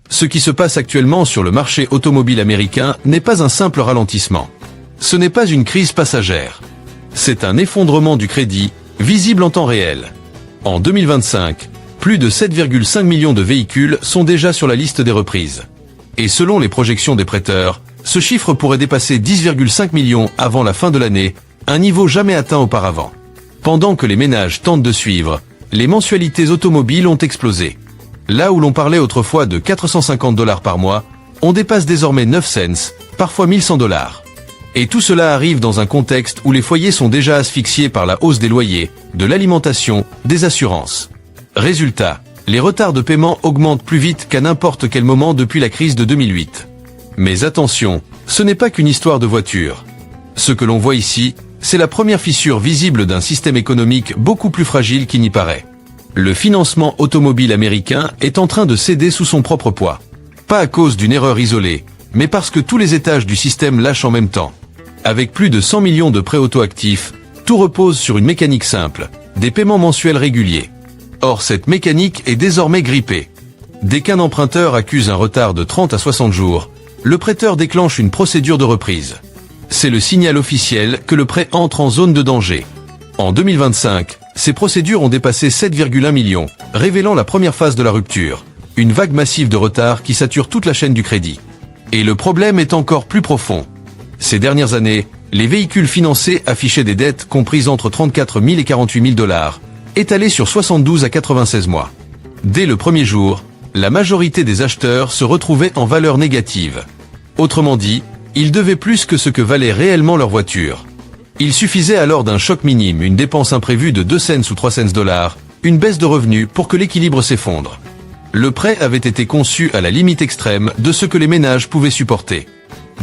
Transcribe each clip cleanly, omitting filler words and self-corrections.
Ce qui se passe actuellement sur le marché automobile américain n'est pas un simple ralentissement. Ce n'est pas une crise passagère. C'est un effondrement du crédit, visible en temps réel. En 2025, plus de 7,5 millions de véhicules sont déjà sur la liste des reprises. Et selon les projections des prêteurs, ce chiffre pourrait dépasser 10,5 millions avant la fin de l'année, un niveau jamais atteint auparavant. Pendant que les ménages tentent de suivre, les mensualités automobiles ont explosé. Là où l'on parlait autrefois de 450 $ par mois, on dépasse désormais 9 cents, parfois 1100 $. Et tout cela arrive dans un contexte où les foyers sont déjà asphyxiés par la hausse des loyers, de l'alimentation, des assurances. Résultat, les retards de paiement augmentent plus vite qu'à n'importe quel moment depuis la crise de 2008. Mais attention, ce n'est pas qu'une histoire de voiture. Ce que l'on voit ici, c'est la première fissure visible d'un système économique beaucoup plus fragile qu'il n'y paraît. Le financement automobile américain est en train de céder sous son propre poids. Pas à cause d'une erreur isolée, mais parce que tous les étages du système lâchent en même temps. Avec plus de 100 millions de prêts auto-actifs, tout repose sur une mécanique simple, des paiements mensuels réguliers. Or cette mécanique est désormais grippée. Dès qu'un emprunteur accuse un retard de 30 à 60 jours, le prêteur déclenche une procédure de reprise. C'est le signal officiel que le prêt entre en zone de danger. En 2025, ces procédures ont dépassé 7,1 millions, révélant la première phase de la rupture, une vague massive de retard qui sature toute la chaîne du crédit. Et le problème est encore plus profond. Ces dernières années, les véhicules financés affichaient des dettes comprises entre 34 000 et 48 000 $, étalées sur 72 à 96 mois. Dès le premier jour, la majorité des acheteurs se retrouvaient en valeur négative. Autrement dit, ils devaient plus que ce que valait réellement leur voiture. Il suffisait alors d'un choc minime, une dépense imprévue de 2 cents ou 3 cents $, une baisse de revenus pour que l'équilibre s'effondre. Le prêt avait été conçu à la limite extrême de ce que les ménages pouvaient supporter.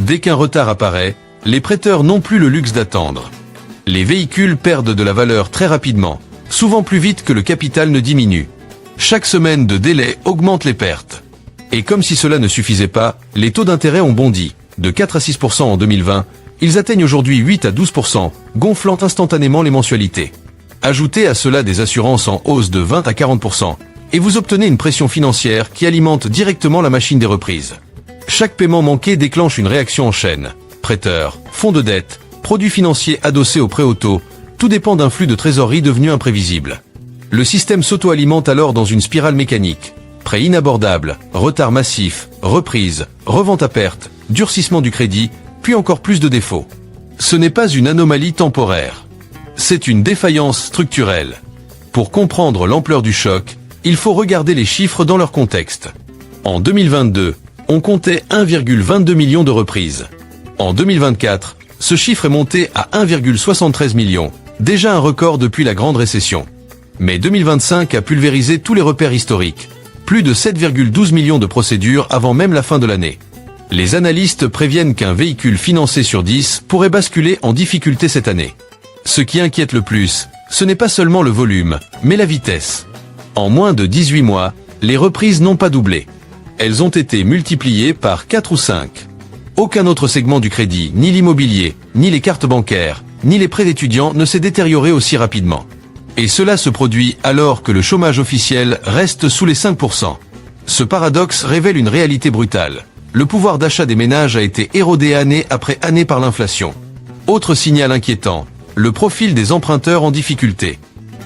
Dès qu'un retard apparaît, les prêteurs n'ont plus le luxe d'attendre. Les véhicules perdent de la valeur très rapidement, souvent plus vite que le capital ne diminue. Chaque semaine de délai augmente les pertes. Et comme si cela ne suffisait pas, les taux d'intérêt ont bondi. De 4 à 6% en 2020, ils atteignent aujourd'hui 8 à 12%, gonflant instantanément les mensualités. Ajoutez à cela des assurances en hausse de 20 à 40%, et vous obtenez une pression financière qui alimente directement la machine des reprises. Chaque paiement manqué déclenche une réaction en chaîne. Prêteurs, fonds de dette, produits financiers adossés aux prêts auto, tout dépend d'un flux de trésorerie devenu imprévisible. Le système s'auto-alimente alors dans une spirale mécanique. Prêts inabordables, retard massif, reprise, revente à perte, durcissement du crédit, puis encore plus de défauts. Ce n'est pas une anomalie temporaire. C'est une défaillance structurelle. Pour comprendre l'ampleur du choc, il faut regarder les chiffres dans leur contexte. En 2022, on comptait 1,22 million de reprises. En 2024, ce chiffre est monté à 1,73 million, déjà un record depuis la grande récession. Mais 2025 a pulvérisé tous les repères historiques. Plus de 7,12 millions de procédures avant même la fin de l'année. Les analystes préviennent qu'un véhicule financé sur 10 pourrait basculer en difficulté cette année. Ce qui inquiète le plus, ce n'est pas seulement le volume, mais la vitesse. En moins de 18 mois, les reprises n'ont pas doublé. Elles ont été multipliées par 4 ou 5. Aucun autre segment du crédit, ni l'immobilier, ni les cartes bancaires, ni les prêts d'étudiants ne s'est détérioré aussi rapidement. Et cela se produit alors que le chômage officiel reste sous les 5%. Ce paradoxe révèle une réalité brutale. Le pouvoir d'achat des ménages a été érodé année après année par l'inflation. Autre signal inquiétant, le profil des emprunteurs en difficulté.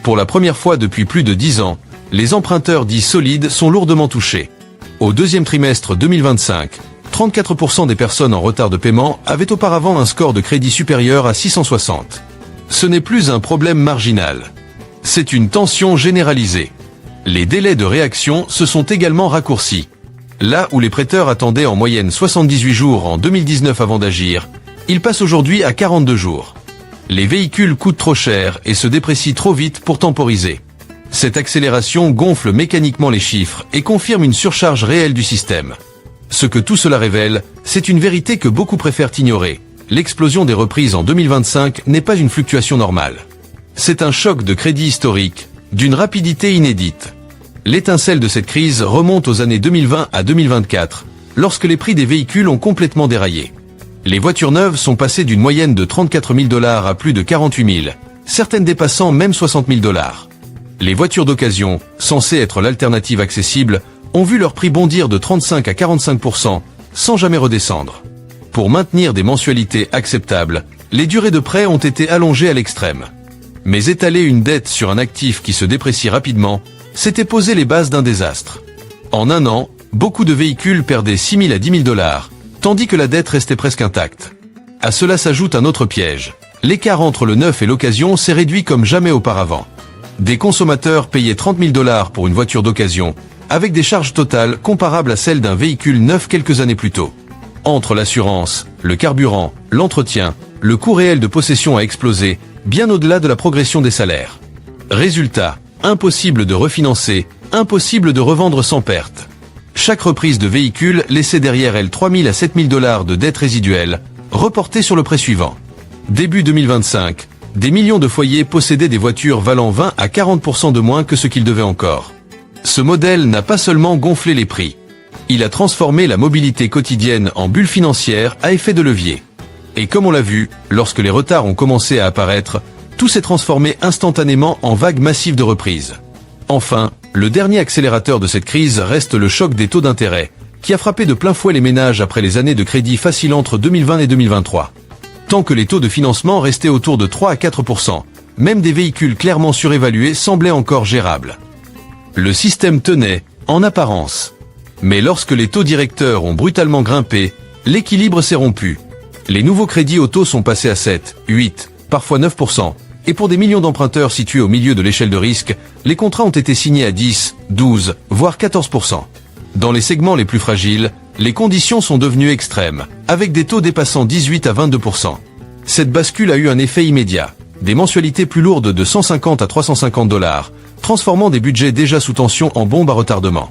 Pour la première fois depuis plus de 10 ans, les emprunteurs dits solides sont lourdement touchés. Au deuxième trimestre 2025, 34% des personnes en retard de paiement avaient auparavant un score de crédit supérieur à 660. Ce n'est plus un problème marginal. C'est une tension généralisée. Les délais de réaction se sont également raccourcis. Là où les prêteurs attendaient en moyenne 78 jours en 2019 avant d'agir, ils passent aujourd'hui à 42 jours. Les véhicules coûtent trop cher et se déprécient trop vite pour temporiser. Cette accélération gonfle mécaniquement les chiffres et confirme une surcharge réelle du système. Ce que tout cela révèle, c'est une vérité que beaucoup préfèrent ignorer. L'explosion des reprises en 2025 n'est pas une fluctuation normale. C'est un choc de crédit historique, d'une rapidité inédite. L'étincelle de cette crise remonte aux années 2020 à 2024, lorsque les prix des véhicules ont complètement déraillé. Les voitures neuves sont passées d'une moyenne de 34 000 $ à plus de 48 000, certaines dépassant même 60 000 $. Les voitures d'occasion, censées être l'alternative accessible, ont vu leur prix bondir de 35 à 45%, sans jamais redescendre. Pour maintenir des mensualités acceptables, les durées de prêt ont été allongées à l'extrême. Mais étaler une dette sur un actif qui se déprécie rapidement, c'était poser les bases d'un désastre. En un an, beaucoup de véhicules perdaient 6 000 à 10 000 $, tandis que la dette restait presque intacte. À cela s'ajoute un autre piège. L'écart entre le neuf et l'occasion s'est réduit comme jamais auparavant. Des consommateurs payaient 30 000 $ pour une voiture d'occasion, avec des charges totales comparables à celles d'un véhicule neuf quelques années plus tôt. Entre l'assurance, le carburant, l'entretien, le coût réel de possession a explosé, bien au-delà de la progression des salaires. Résultat, impossible de refinancer, impossible de revendre sans perte. Chaque reprise de véhicule laissait derrière elle 3 000 à 7 000 $ de dettes résiduelles, reportées sur le prêt suivant. Début 2025, des millions de foyers possédaient des voitures valant 20 à 40% de moins que ce qu'ils devaient encore. Ce modèle n'a pas seulement gonflé les prix. Il a transformé la mobilité quotidienne en bulle financière à effet de levier. Et comme on l'a vu, lorsque les retards ont commencé à apparaître, tout s'est transformé instantanément en vague massive de reprise. Enfin, le dernier accélérateur de cette crise reste le choc des taux d'intérêt, qui a frappé de plein fouet les ménages après les années de crédit facile entre 2020 et 2023. Tant que les taux de financement restaient autour de 3 à 4%, même des véhicules clairement surévalués semblaient encore gérables. Le système tenait, en apparence. Mais lorsque les taux directeurs ont brutalement grimpé, l'équilibre s'est rompu. Les nouveaux crédits auto sont passés à 7, 8, parfois 9%, et pour des millions d'emprunteurs situés au milieu de l'échelle de risque, les contrats ont été signés à 10, 12, voire 14%. Dans les segments les plus fragiles, les conditions sont devenues extrêmes, avec des taux dépassant 18 à 22%. Cette bascule a eu un effet immédiat. Des mensualités plus lourdes de 150 à 350 $, transformant des budgets déjà sous tension en bombes à retardement.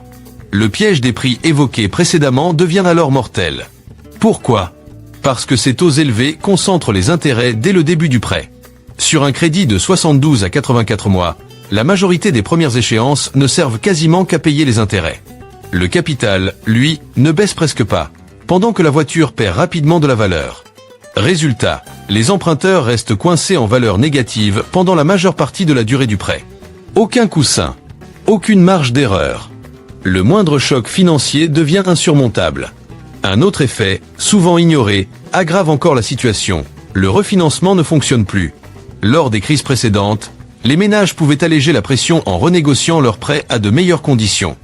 Le piège des prix évoqués précédemment devient alors mortel. Pourquoi ? Parce que ces taux élevés concentrent les intérêts dès le début du prêt. Sur un crédit de 72 à 84 mois, la majorité des premières échéances ne servent quasiment qu'à payer les intérêts. Le capital, lui, ne baisse presque pas, pendant que la voiture perd rapidement de la valeur. Résultat, les emprunteurs restent coincés en valeur négative pendant la majeure partie de la durée du prêt. Aucun coussin, aucune marge d'erreur. Le moindre choc financier devient insurmontable. Un autre effet, souvent ignoré, aggrave encore la situation. Le refinancement ne fonctionne plus. Lors des crises précédentes, les ménages pouvaient alléger la pression en renégociant leurs prêts à de meilleures conditions.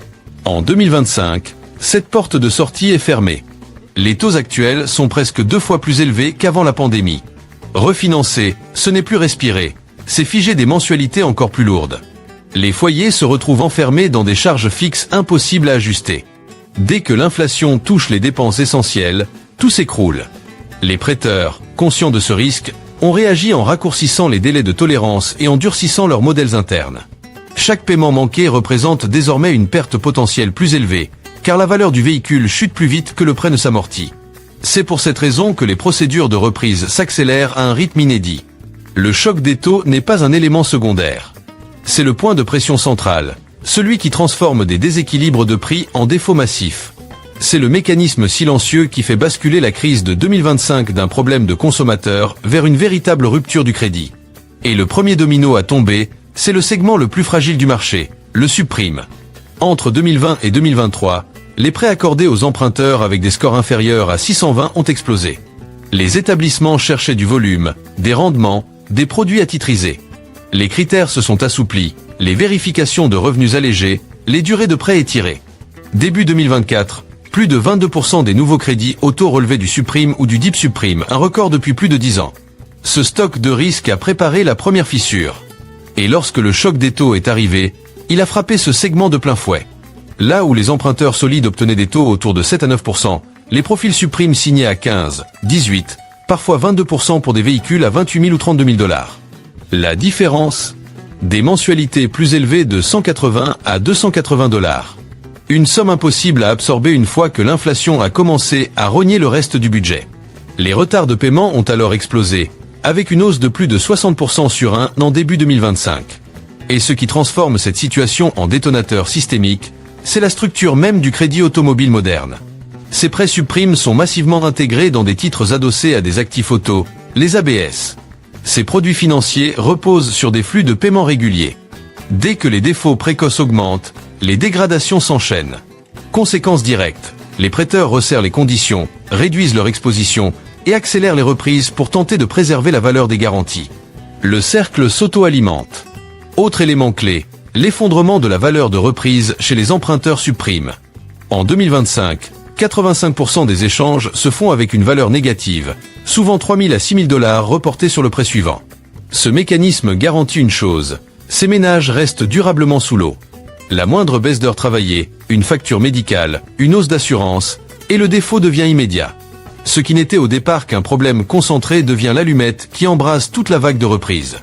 En 2025, cette porte de sortie est fermée. Les taux actuels sont presque 2 fois plus élevés qu'avant la pandémie. Refinancer, ce n'est plus respirer, c'est figer des mensualités encore plus lourdes. Les foyers se retrouvent enfermés dans des charges fixes impossibles à ajuster. Dès que l'inflation touche les dépenses essentielles, tout s'écroule. Les prêteurs, conscients de ce risque, ont réagi en raccourcissant les délais de tolérance et en durcissant leurs modèles internes. Chaque paiement manqué représente désormais une perte potentielle plus élevée, car la valeur du véhicule chute plus vite que le prêt ne s'amortit. C'est pour cette raison que les procédures de reprise s'accélèrent à un rythme inédit. Le choc des taux n'est pas un élément secondaire. C'est le point de pression central, celui qui transforme des déséquilibres de prix en défauts massifs. C'est le mécanisme silencieux qui fait basculer la crise de 2025 d'un problème de consommateur vers une véritable rupture du crédit. Et le premier domino à tomber, c'est le segment le plus fragile du marché, le subprime. Entre 2020 et 2023, les prêts accordés aux emprunteurs avec des scores inférieurs à 620 ont explosé. Les établissements cherchaient du volume, des rendements, des produits atitrisés. Les critères se sont assouplis, les vérifications de revenus allégées, les durées de prêt étirées. Début 2024, plus de 22% des nouveaux crédits auto relevaient du subprime ou du deep subprime, un record depuis plus de 10 ans. Ce stock de risque a préparé la première fissure. Et lorsque le choc des taux est arrivé, il a frappé ce segment de plein fouet. Là où les emprunteurs solides obtenaient des taux autour de 7 à 9%, les profils subprimes signaient à 15, 18, parfois 22% pour des véhicules à 28 000 ou 32 000 $. La différence ? Des mensualités plus élevées de 180 à 280 $. Une somme impossible à absorber une fois que l'inflation a commencé à rogner le reste du budget. Les retards de paiement ont alors explosé, avec une hausse de plus de 60% sur un an début 2025. Et ce qui transforme cette situation en détonateur systémique, c'est la structure même du crédit automobile moderne. Ces prêts subprimes sont massivement intégrés dans des titres adossés à des actifs auto, les ABS. Ces produits financiers reposent sur des flux de paiement réguliers. Dès que les défauts précoces augmentent, les dégradations s'enchaînent. Conséquence directe, les prêteurs resserrent les conditions, réduisent leur exposition et accélèrent les reprises pour tenter de préserver la valeur des garanties. Le cercle s'auto-alimente. Autre élément clé, l'effondrement de la valeur de reprise chez les emprunteurs subprime. En 2025, 85% des échanges se font avec une valeur négative, souvent 3 000 à 6 000 $ reportés sur le prêt suivant. Ce mécanisme garantit une chose, ces ménages restent durablement sous l'eau. La moindre baisse d'heures travaillées, une facture médicale, une hausse d'assurance, et le défaut devient immédiat. Ce qui n'était au départ qu'un problème concentré devient l'allumette qui embrase toute la vague de reprise.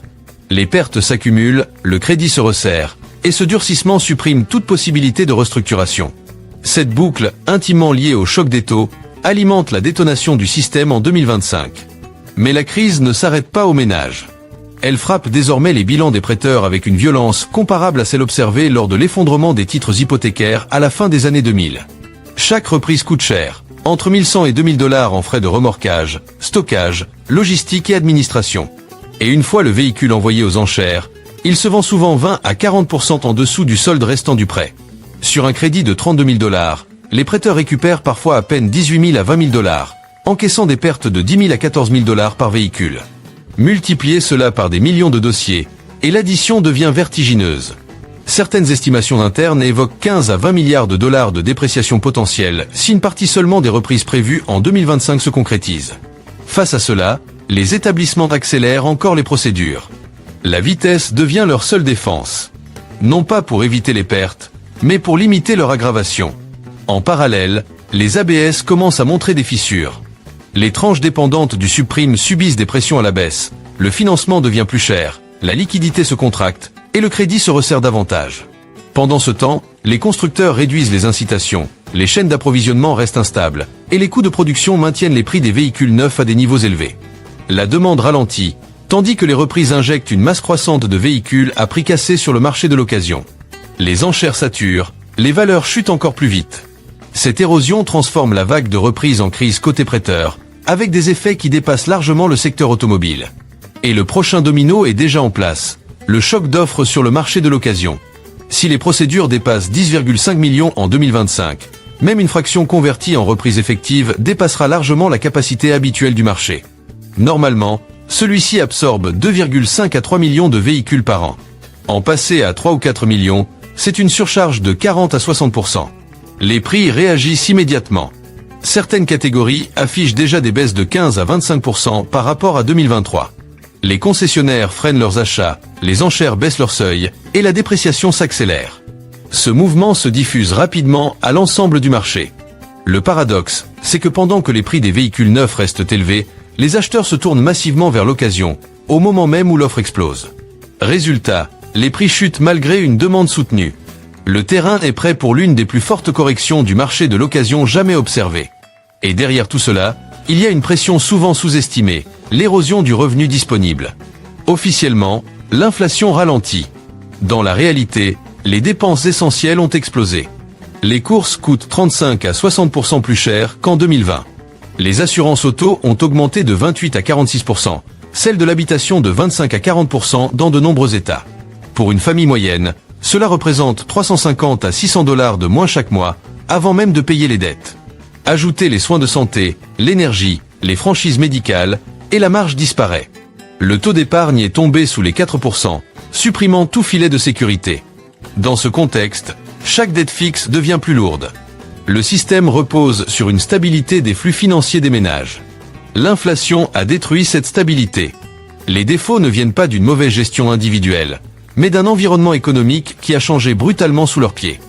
Les pertes s'accumulent, le crédit se resserre, et ce durcissement supprime toute possibilité de restructuration. Cette boucle, intimement liée au choc des taux, alimente la détonation du système en 2025. Mais la crise ne s'arrête pas aux ménages. Elle frappe désormais les bilans des prêteurs avec une violence comparable à celle observée lors de l'effondrement des titres hypothécaires à la fin des années 2000. Chaque reprise coûte cher, entre 1 100 et 2 000 $ en frais de remorquage, stockage, logistique et administration. Et une fois le véhicule envoyé aux enchères, il se vend souvent 20 à 40% en dessous du solde restant du prêt. Sur un crédit de 32 000 $, les prêteurs récupèrent parfois à peine 18 000 à 20 000 $, encaissant des pertes de 10 000 à 14 000 $ par véhicule. Multipliez cela par des millions de dossiers, et l'addition devient vertigineuse. Certaines estimations internes évoquent 15 à 20 milliards de dollars de dépréciation potentielle si une partie seulement des reprises prévues en 2025 se concrétise. Face à cela, les établissements accélèrent encore les procédures. La vitesse devient leur seule défense. Non pas pour éviter les pertes, mais pour limiter leur aggravation. En parallèle, les ABS commencent à montrer des fissures. Les tranches dépendantes du subprime subissent des pressions à la baisse, le financement devient plus cher, la liquidité se contracte, et le crédit se resserre davantage. Pendant ce temps, les constructeurs réduisent les incitations, les chaînes d'approvisionnement restent instables, et les coûts de production maintiennent les prix des véhicules neufs à des niveaux élevés. La demande ralentit, tandis que les reprises injectent une masse croissante de véhicules à prix cassé sur le marché de l'occasion. Les enchères saturent, les valeurs chutent encore plus vite. Cette érosion transforme la vague de reprise en crise côté prêteur, avec des effets qui dépassent largement le secteur automobile. Et le prochain domino est déjà en place, le choc d'offres sur le marché de l'occasion. Si les procédures dépassent 10,5 millions en 2025, même une fraction convertie en reprise effective dépassera largement la capacité habituelle du marché. Normalement, celui-ci absorbe 2,5 à 3 millions de véhicules par an. En passer à 3 ou 4 millions, c'est une surcharge de 40 à 60%. Les prix réagissent immédiatement. Certaines catégories affichent déjà des baisses de 15 à 25% par rapport à 2023. Les concessionnaires freinent leurs achats, les enchères baissent leur seuil, et la dépréciation s'accélère. Ce mouvement se diffuse rapidement à l'ensemble du marché. Le paradoxe, c'est que pendant que les prix des véhicules neufs restent élevés, les acheteurs se tournent massivement vers l'occasion, au moment même où l'offre explose. Résultat, les prix chutent malgré une demande soutenue. Le terrain est prêt pour l'une des plus fortes corrections du marché de l'occasion jamais observée. Et derrière tout cela, il y a une pression souvent sous-estimée, l'érosion du revenu disponible. Officiellement, l'inflation ralentit. Dans la réalité, les dépenses essentielles ont explosé. Les courses coûtent 35 à 60% plus cher qu'en 2020. Les assurances auto ont augmenté de 28 à 46%, celles de l'habitation de 25 à 40% dans de nombreux États. Pour une famille moyenne, cela représente 350 à 600 $ de moins chaque mois, avant même de payer les dettes. Ajoutez les soins de santé, l'énergie, les franchises médicales, et la marge disparaît. Le taux d'épargne est tombé sous les 4%, supprimant tout filet de sécurité. Dans ce contexte, chaque dette fixe devient plus lourde. Le système repose sur une stabilité des flux financiers des ménages. L'inflation a détruit cette stabilité. Les défauts ne viennent pas d'une mauvaise gestion individuelle, mais d'un environnement économique qui a changé brutalement sous leurs pieds.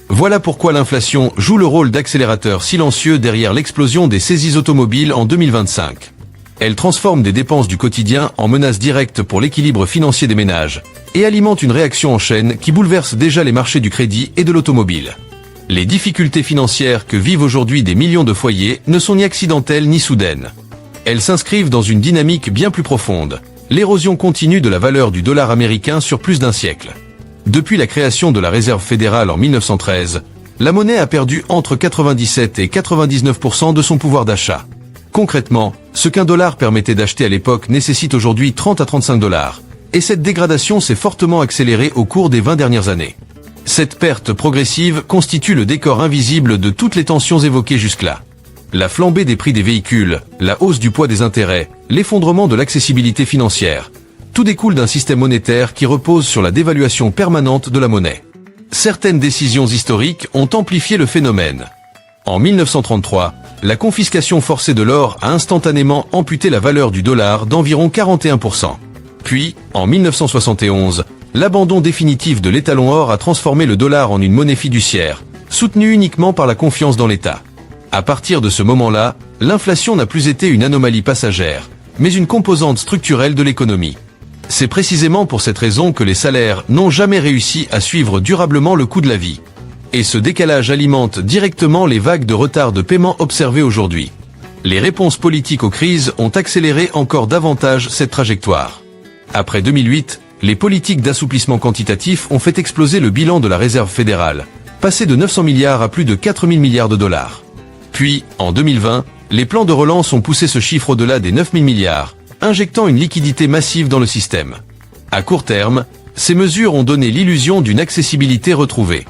Voilà pourquoi l'inflation joue le rôle d'accélérateur silencieux derrière l'explosion des saisies automobiles en 2025. Elle transforme des dépenses du quotidien en menaces directes pour l'équilibre financier des ménages, et alimente une réaction en chaîne qui bouleverse déjà les marchés du crédit et de l'automobile. Les difficultés financières que vivent aujourd'hui des millions de foyers ne sont ni accidentelles ni soudaines. Elles s'inscrivent dans une dynamique bien plus profonde, l'érosion continue de la valeur du dollar américain sur plus d'un siècle. Depuis la création de la Réserve fédérale en 1913, la monnaie a perdu entre 97 et 99% de son pouvoir d'achat. Concrètement, ce qu'un dollar permettait d'acheter à l'époque nécessite aujourd'hui 30 à 35 $, et cette dégradation s'est fortement accélérée au cours des 20 dernières années. Cette perte progressive constitue le décor invisible de toutes les tensions évoquées jusque-là. La flambée des prix des véhicules, la hausse du poids des intérêts, l'effondrement de l'accessibilité financière. Tout découle d'un système monétaire qui repose sur la dévaluation permanente de la monnaie. Certaines décisions historiques ont amplifié le phénomène. En 1933, la confiscation forcée de l'or a instantanément amputé la valeur du dollar d'environ 41%. Puis, en 1971, l'abandon définitif de l'étalon or a transformé le dollar en une monnaie fiduciaire, soutenue uniquement par la confiance dans l'État. À partir de ce moment-là, l'inflation n'a plus été une anomalie passagère, mais une composante structurelle de l'économie. C'est précisément pour cette raison que les salaires n'ont jamais réussi à suivre durablement le coût de la vie. Et ce décalage alimente directement les vagues de retard de paiement observées aujourd'hui. Les réponses politiques aux crises ont accéléré encore davantage cette trajectoire. Après 2008, les politiques d'assouplissement quantitatif ont fait exploser le bilan de la Réserve fédérale, passé de 900 milliards à plus de 4000 milliards de dollars. Puis, en 2020, les plans de relance ont poussé ce chiffre au-delà des 9000 milliards, injectant une liquidité massive dans le système. À court terme, ces mesures ont donné l'illusion d'une accessibilité retrouvée.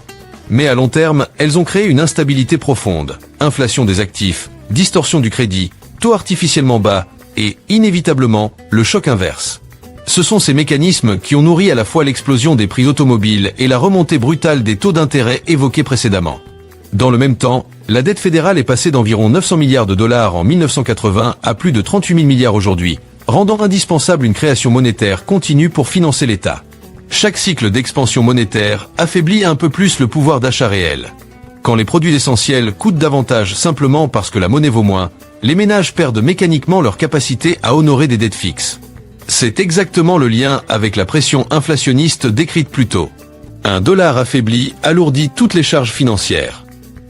Mais à long terme, elles ont créé une instabilité profonde, inflation des actifs, distorsion du crédit, taux artificiellement bas et, inévitablement, le choc inverse. Ce sont ces mécanismes qui ont nourri à la fois l'explosion des prix automobiles et la remontée brutale des taux d'intérêt évoqués précédemment. Dans le même temps, la dette fédérale est passée d'environ 900 milliards de dollars en 1980 à plus de 38 000 milliards aujourd'hui, rendant indispensable une création monétaire continue pour financer l'État. Chaque cycle d'expansion monétaire affaiblit un peu plus le pouvoir d'achat réel. Quand les produits essentiels coûtent davantage simplement parce que la monnaie vaut moins, les ménages perdent mécaniquement leur capacité à honorer des dettes fixes. C'est exactement le lien avec la pression inflationniste décrite plus tôt. Un dollar affaibli alourdit toutes les charges financières.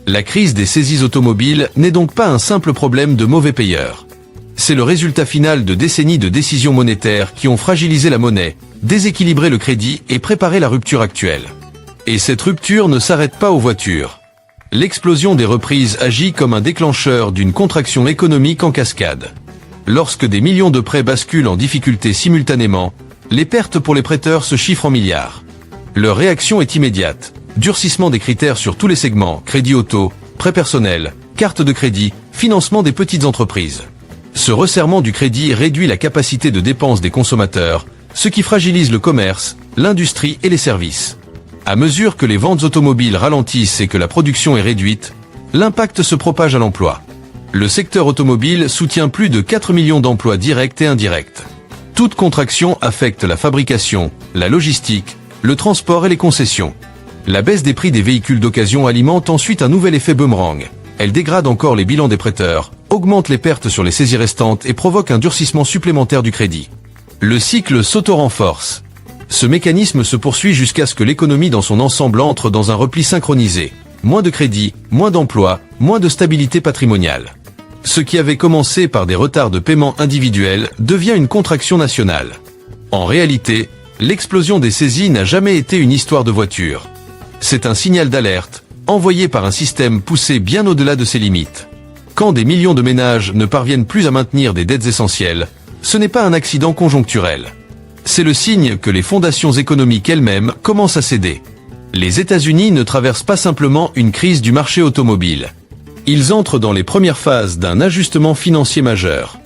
La crise des saisies automobiles n'est donc pas un simple problème de mauvais payeurs. C'est le résultat final de décennies de décisions monétaires qui ont fragilisé la monnaie, déséquilibré le crédit et préparé la rupture actuelle. Et cette rupture ne s'arrête pas aux voitures. L'explosion des reprises agit comme un déclencheur d'une contraction économique en cascade. Lorsque des millions de prêts basculent en difficulté simultanément, les pertes pour les prêteurs se chiffrent en milliards. Leur réaction est immédiate. Durcissement des critères sur tous les segments, crédit auto, prêt personnel, carte de crédit, financement des petites entreprises. Ce resserrement du crédit réduit la capacité de dépense des consommateurs, ce qui fragilise le commerce, l'industrie et les services. À mesure que les ventes automobiles ralentissent et que la production est réduite, l'impact se propage à l'emploi. Le secteur automobile soutient plus de 4 millions d'emplois directs et indirects. Toute contraction affecte la fabrication, la logistique, le transport et les concessions. La baisse des prix des véhicules d'occasion alimente ensuite un nouvel effet boomerang. Elle dégrade encore les bilans des prêteurs, augmente les pertes sur les saisies restantes et provoque un durcissement supplémentaire du crédit. Le cycle s'auto-renforce. Ce mécanisme se poursuit jusqu'à ce que l'économie dans son ensemble entre dans un repli synchronisé. Moins de crédit, moins d'emplois, moins de stabilité patrimoniale. Ce qui avait commencé par des retards de paiement individuels devient une contraction nationale. En réalité, l'explosion des saisies n'a jamais été une histoire de voiture. C'est un signal d'alerte, envoyé par un système poussé bien au-delà de ses limites. Quand des millions de ménages ne parviennent plus à maintenir des dettes essentielles, ce n'est pas un accident conjoncturel. C'est le signe que les fondations économiques elles-mêmes commencent à céder. Les États-Unis ne traversent pas simplement une crise du marché automobile. Ils entrent dans les premières phases d'un ajustement financier majeur.